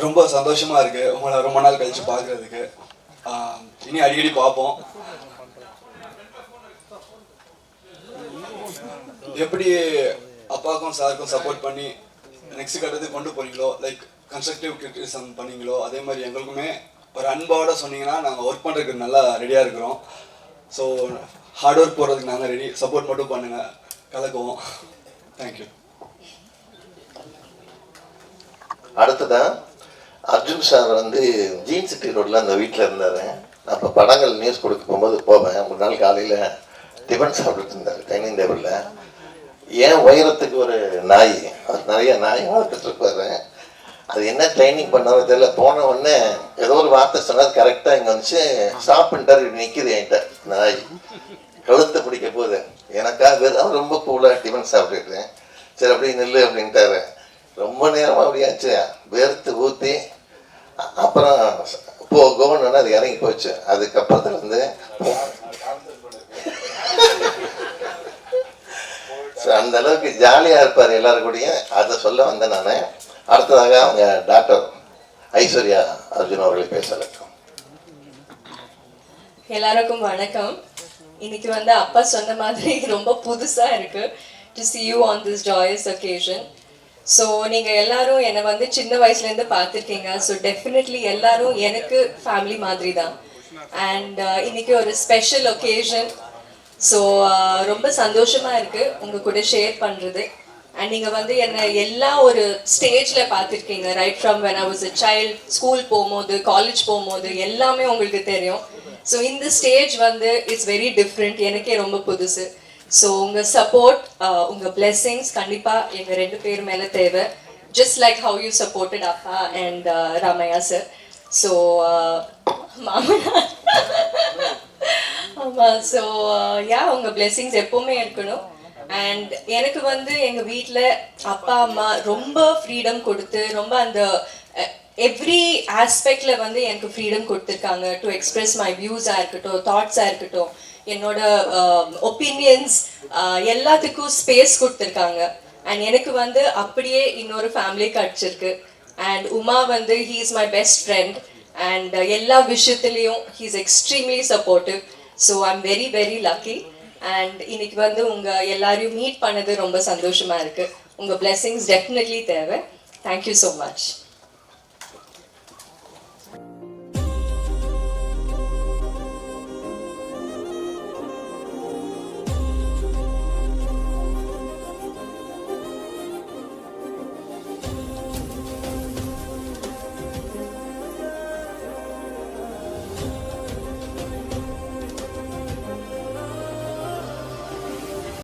ரொம்ப சந்தோஷமாக இருக்குது உங்களை ரொம்ப நாள் கழித்து பார்க்குறதுக்கு. இனி அடிக்கடி பார்ப்போம். எப்படி அப்பாவுக்கும் சாருக்கும் சப்போர்ட் பண்ணி நெக்ஸ்ட் கட்டத்துக்கு கொண்டு போறீங்களோ, லைக் கன்ஸ்ட்ரக்டிவ் கிரிட்டிசிசம் பண்ணீங்களோ, அதே மாதிரி எங்களுக்குமே ஒரு அன்போட சொன்னீங்கன்னா நாங்கள் ஒர்க் பண்ணுறதுக்கு நல்லா ரெடியாக இருக்கிறோம். ஸோ ஹார்ட் ஒர்க் போகிறதுக்கு நாங்கள் ரெடி. சப்போர்ட் மட்டும் பண்ணுங்கள், கலக்குவோம். தேங்க்யூ. அடுத்ததான் அர்ஜுன் சார் வந்து ஜீன் சிட்டி ரோட்டில் அந்த வீட்டில் இருந்தார். அப்போ படங்கள் நியூஸ் கொடுக்க போகும்போது போவேன். ஒரு நாள் காலையில் டிஃபன் சாப்பிட்டுட்டு இருந்தார் டைனிங் டேபிளில். ஏன் உயரத்துக்கு ஒரு நாய், அவர் நிறைய நாய் வளர்த்துட்ருப்பாரு. அது என்ன ட்ரைனிங் பண்ணாலும் தெரியல. போன உடனே ஏதோ ஒரு வார்த்தை சொன்னது கரெக்டாக இங்கே வந்துச்சு. ஸ்டாப் பண்ணிட்டார். இப்படி நிற்கிது என்கிட்ட நாய், கழுத்தை பிடிக்க போகுது. எனக்காக தான் ரொம்ப கூலாக டிஃபன் சாப்பிட்டுருக்கேன். சரி அப்படி நில்லு அப்படின்ட்டாரு. ரொம்ப நேரமாக அப்படியாச்சு, வேர்த்து ஊற்றி அப்புறம் கோவணுன்னா அது இறங்கி போச்சு. அதுக்கப்புறத்துலேருந்து ஸோ அந்த அளவுக்கு ஜாலியாக இருப்பார் எல்லாரும் கூடயும். அதை சொல்ல வந்தேன் நான். அடுத்ததாக அவங்க டாக்டர் ஐஸ்வர்யா அர்ஜுன் அவர்களை பேசலாம். எல்லாருக்கும் வணக்கம். இன்னைக்கு வந்து அப்பா சொன்ன மாதிரி ரொம்ப புதுசாக இருக்கு to see you on this joyous occasion. So நீங்கள் எல்லாரும் என்னை வந்து சின்ன வயசுலேருந்து பார்த்துருக்கீங்க. ஸோ டெஃபினெட்லி எல்லாரும் எனக்கு ஃபேமிலி மாதிரி தான். அண்ட் இன்னைக்கு ஒரு ஸ்பெஷல் ஒகேஷன். ஸோ ரொம்ப சந்தோஷமாக இருக்குது உங்கள் கூட ஷேர் பண்ணுறது. அண்ட் நீங்கள் வந்து என்னை எல்லா ஒரு ஸ்டேஜில் பார்த்துருக்கீங்க. Right from when I was a child, school போகும்போது, காலேஜ் போகும்போது எல்லாமே உங்களுக்கு தெரியும். ஸோ இந்த ஸ்டேஜ் வந்து இட்ஸ் வெரி டிஃப்ரெண்ட், எனக்கே ரொம்ப புதுசு. ஸோ உங்கள் சப்போர்ட், உங்கள் பிளெஸ்ஸிங்ஸ் கண்டிப்பாக எங்கள் 2 பேர் மேலே தேவை. Just like how you supported அப்பா அண்ட் ராமையா சார். ஸோ மாமனார் ஆமாம். ஸோ யா, உங்கள் பிளெஸ்ஸிங்ஸ் எப்போவுமே இருக்கணும். அண்ட் எனக்கு வந்து எங்கள் வீட்டில் அப்பா அம்மா ரொம்ப ஃப்ரீடம் கொடுத்து, ரொம்ப அந்த எவ்ரி ஆஸ்பெக்டில் வந்து எனக்கு ஃப்ரீடம் கொடுத்துருக்காங்க. டு எக்ஸ்பிரஸ் மை வியூஸாக இருக்கட்டும், தாட்ஸாக இருக்கட்டும், என்னோட ஒப்பீனியன்ஸ் எல்லாத்துக்கும் ஸ்பேஸ் கொடுத்துருக்காங்க. அண்ட் எனக்கு வந்து அப்படியே இன்னொரு ஃபேமிலி கிடச்சிருக்கு. அண்ட் உமா வந்து he is my best friend. And எல்லா விஷயத்துலேயும் he is extremely supportive. So I am very very lucky. And இன்னைக்கு வந்து உங்கள் எல்லாரையும் மீட் பண்ணது ரொம்ப சந்தோஷமாக இருக்குது. உங்கள் பிளெஸ்ஸிங்ஸ் டெஃபினெட்லி தேவை. Thank you so much.